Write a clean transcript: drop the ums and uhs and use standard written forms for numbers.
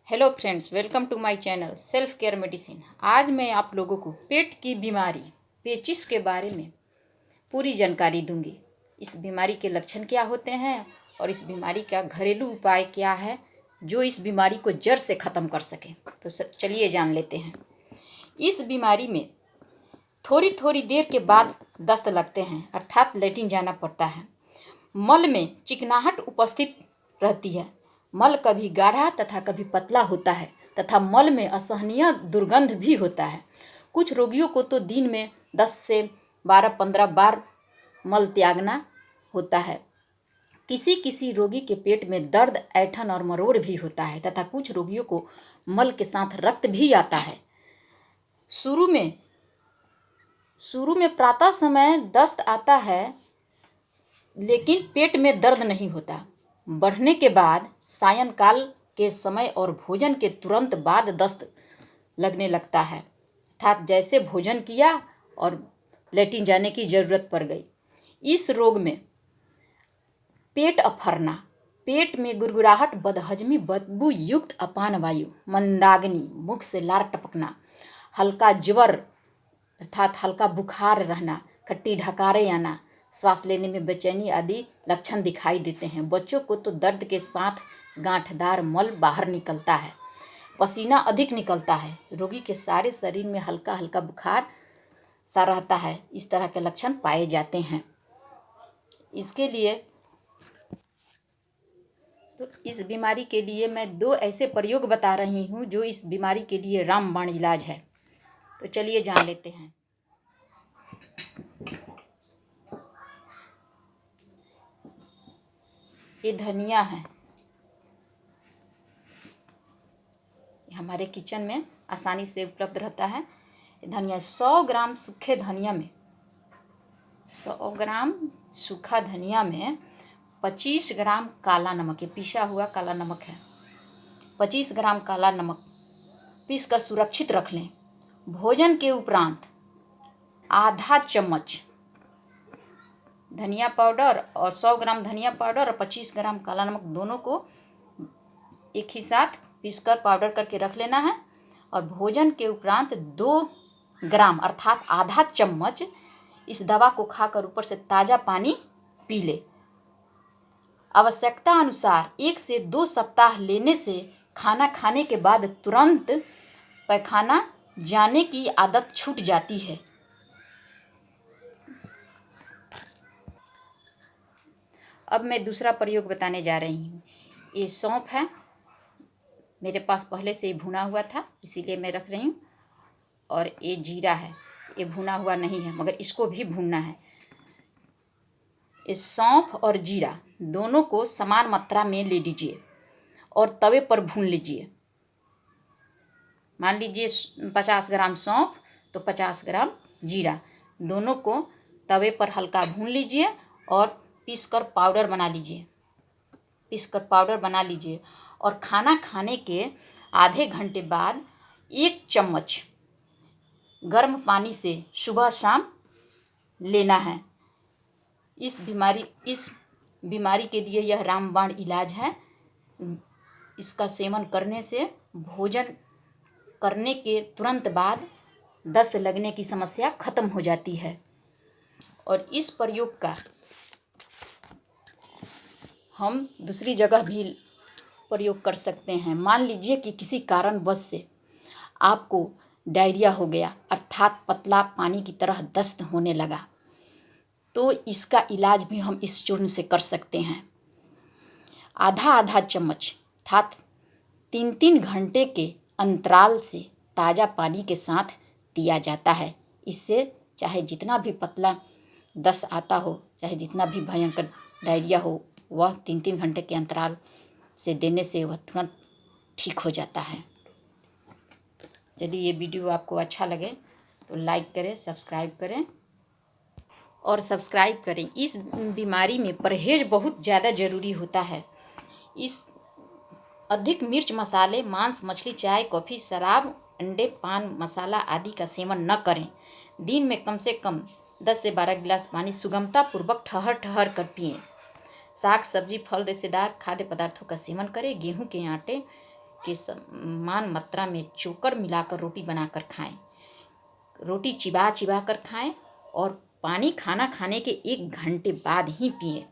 Hello friends, welcome to my channel self care medicine. आज मैं आप लोगों को पेट की बीमारी पेचिस के बारे में पूरी जानकारी दूंगी। इस बीमारी के लक्षण क्या होते हैं और इस बीमारी का घरेलू उपाय क्या है जो इस बीमारी को जड़ से ख़त्म कर सके। तो चलिए जान लेते हैं। इस बीमारी में थोड़ी थोड़ी देर के बाद दस्त लगते हैं, अर्थात लेटरिन जाना पड़ता है। मल में चिकनाहट उपस्थित रहती है। मल कभी गाढ़ा तथा कभी पतला होता है तथा मल में असहनीय दुर्गंध भी होता है। कुछ रोगियों को तो दिन में 10 से 12-15 बार मल त्यागना होता है। किसी किसी रोगी के पेट में दर्द, ऐंठन और मरोड़ भी होता है तथा कुछ रोगियों को मल के साथ रक्त भी आता है। शुरू में प्रातः समय दस्त आता है, लेकिन पेट में दर्द नहीं होता। बढ़ने के बाद सायंकाल के समय और भोजन के तुरंत बाद दस्त लगने लगता है, अर्थात जैसे भोजन किया और लेटरिन जाने की ज़रूरत पड़ गई। इस रोग में पेट अफरना, पेट में गुड़गुड़ाहट, बदहजमी, बदबू युक्त अपान वायु, मंदाग्नि, मुख से लार टपकना, हल्का ज्वर अर्थात हल्का बुखार रहना, खट्टी ढकारे आना, श्वास लेने में बेचैनी आदि लक्षण दिखाई देते हैं। बच्चों को तो दर्द के साथ गांठदार मल बाहर निकलता है, पसीना अधिक निकलता है, रोगी के सारे शरीर में हल्का हल्का बुखार सा रहता है। इस तरह के लक्षण पाए जाते हैं। इसके लिए इस बीमारी के लिए मैं 2 ऐसे प्रयोग बता रही हूँ जो इस बीमारी के लिए रामबाण इलाज है। तो चलिए जान लेते हैं। ये धनिया है, हमारे किचन में आसानी से उपलब्ध रहता है। धनिया 100 ग्राम सूखे धनिया में 100 ग्राम सूखा धनिया में 25 ग्राम काला नमक, ये पिसा हुआ काला नमक है। 25 ग्राम काला नमक पीस कर सुरक्षित रख लें। भोजन के उपरांत आधा चम्मच धनिया पाउडर और 100 ग्राम धनिया पाउडर और 25 ग्राम काला नमक दोनों को एक ही साथ पीसकर पाउडर करके रख लेना है। और भोजन के उपरांत 2 ग्राम अर्थात आधा चम्मच इस दवा को खाकर ऊपर से ताज़ा पानी पी ले। आवश्यकता अनुसार 1 से 2 सप्ताह लेने से खाना खाने के बाद तुरंत पैखाना जाने की आदत छूट जाती है। अब मैं दूसरा प्रयोग बताने जा रही हूँ। ये सौंफ है, मेरे पास पहले से ही भुना हुआ था इसीलिए मैं रख रही हूँ। और ये जीरा है, ये भुना हुआ नहीं है मगर इसको भी भूनना है। इस सौंफ और जीरा दोनों को समान मात्रा में ले लीजिए और तवे पर भून लीजिए। मान लीजिए 50 ग्राम सौंफ तो 50 ग्राम जीरा, दोनों को तवे पर हल्का भून लीजिए और पीसकर पाउडर बना लीजिए। और खाना खाने के आधे घंटे बाद 1 चम्मच गर्म पानी से सुबह शाम लेना है। इस बीमारी के लिए यह रामबाण इलाज है। इसका सेवन करने से भोजन करने के तुरंत बाद दस्त लगने की समस्या खत्म हो जाती है। और इस प्रयोग का हम दूसरी जगह भी प्रयोग कर सकते हैं। मान लीजिए कि किसी कारणवश से आपको डायरिया हो गया, अर्थात पतला पानी की तरह दस्त होने लगा, तो इसका इलाज भी हम इस चूर्ण से कर सकते हैं। आधा आधा चम्मच अर्थात 3-3 घंटे के अंतराल से ताज़ा पानी के साथ दिया जाता है। इससे चाहे जितना भी पतला दस्त आता हो, चाहे जितना भी भयंकर डायरिया हो, वह 3-3 घंटे के अंतराल से देने से वह तुरंत ठीक हो जाता है। यदि ये वीडियो आपको अच्छा लगे तो लाइक करें, सब्सक्राइब करें और सब्सक्राइब करें। इस बीमारी में परहेज़ बहुत ज़्यादा ज़रूरी होता है। इस अधिक मिर्च, मसाले, मांस, मछली, चाय, कॉफ़ी, शराब, अंडे, पान मसाला आदि का सेवन न करें। दिन में कम से कम 10 से 12 गिलास पानी सुगमतापूर्वक ठहर ठहर कर पिएं। साग सब्जी, फल, रेशेदार खाद्य पदार्थों का सेवन करें। गेहूं के आटे के समान मात्रा में चोकर मिलाकर रोटी बनाकर खाएं। रोटी चिबा चिबा कर खाएं और पानी खाना खाने के 1 घंटे बाद ही पिएं।